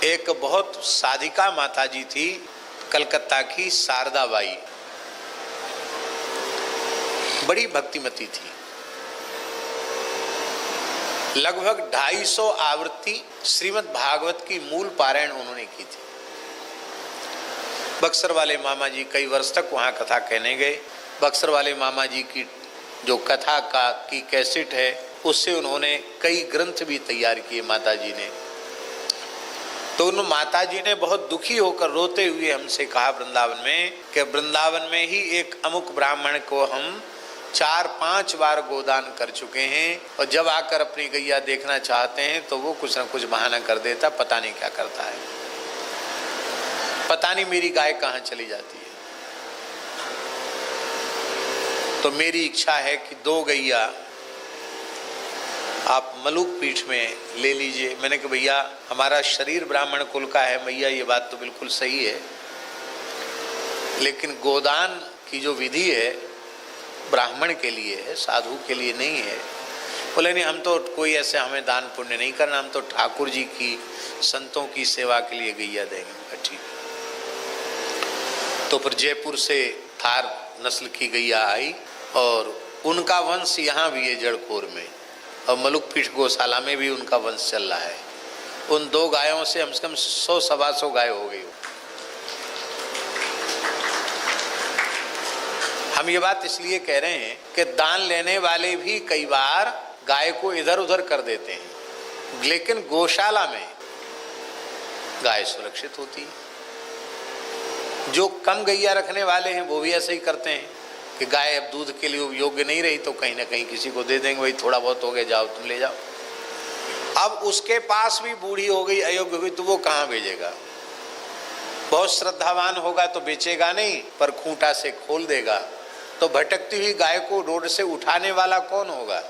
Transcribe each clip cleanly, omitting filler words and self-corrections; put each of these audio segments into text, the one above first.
एक बहुत साधिका माता जी थी, कलकत्ता की शारदा बाई, बड़ी भक्तिमती थी। लगभग 250 आवृत्ति श्रीमद् भागवत की मूल पारायण उन्होंने की थी। बक्सर वाले मामा जी कई वर्ष तक वहाँ कथा कहने गए। बक्सर वाले मामा जी की जो कथा की कैसेट है, उससे उन्होंने कई ग्रंथ भी तैयार किए माता जी ने। तो उन माता जी ने बहुत दुखी होकर रोते हुए हमसे कहा वृंदावन में कि वृंदावन में ही एक अमुक ब्राह्मण को हम 4-5 बार गोदान कर चुके हैं, और जब आकर अपनी गैया देखना चाहते हैं तो वो कुछ न कुछ बहाना कर देता, पता नहीं क्या करता है, पता नहीं मेरी गाय कहाँ चली जाती है। तो मेरी इच्छा है कि 2 गैया आप मलुक पीठ में ले लीजिए। मैंने कहा भैया हमारा शरीर ब्राह्मण कुल का है, भैया ये बात तो बिल्कुल सही है, लेकिन गोदान की जो विधि है ब्राह्मण के लिए है, साधु के लिए नहीं है। बोले नहीं, हम तो कोई ऐसे हमें दान पुण्य नहीं करना, हम तो ठाकुर जी की संतों की सेवा के लिए गैया देंगे। ठीक। तो फिर जयपुर से थार नस्ल की गैया आई और उनका वंश यहाँ भी है जड़कोर में, और मलुक पीठ गौशाला में भी उनका वंश चल रहा है। उन 2 गायों से कम से कम 100-125 गाय हो गई। हम ये बात इसलिए कह रहे हैं कि दान लेने वाले भी कई बार गाय को इधर उधर कर देते हैं, लेकिन गौशाला में गाय सुरक्षित होती है। जो कम गैया रखने वाले हैं वो भी ऐसे ही करते हैं कि गाय अब दूध के लिए योग्य नहीं रही तो कहीं ना कहीं किसी को दे देंगे, भाई थोड़ा बहुत हो गया, जाओ तुम ले जाओ। अब उसके पास भी बूढ़ी हो गई, अयोग्य हो गई, तो वो कहाँ भेजेगा? बहुत श्रद्धावान होगा तो बेचेगा नहीं, पर खूंटा से खोल देगा। तो भटकती हुई गाय को रोड से उठाने वाला कौन होगा?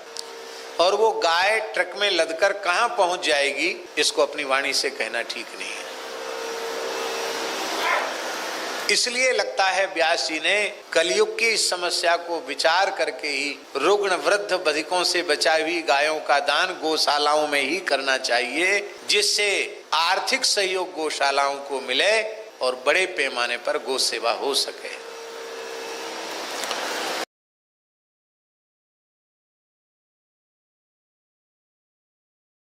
और वो गाय ट्रक में लदकर कहाँ पहुंच जाएगी, इसको अपनी वाणी से कहना ठीक नहीं है। इसलिए लगता है व्यास जी ने कलयुग की इस समस्या को विचार करके ही रुग्ण वृद्ध बधिकों से बचाई हुई गायों का दान गौशालाओं में ही करना चाहिए, जिससे आर्थिक सहयोग गौशालाओं को मिले और बड़े पैमाने पर गौ सेवा हो सके।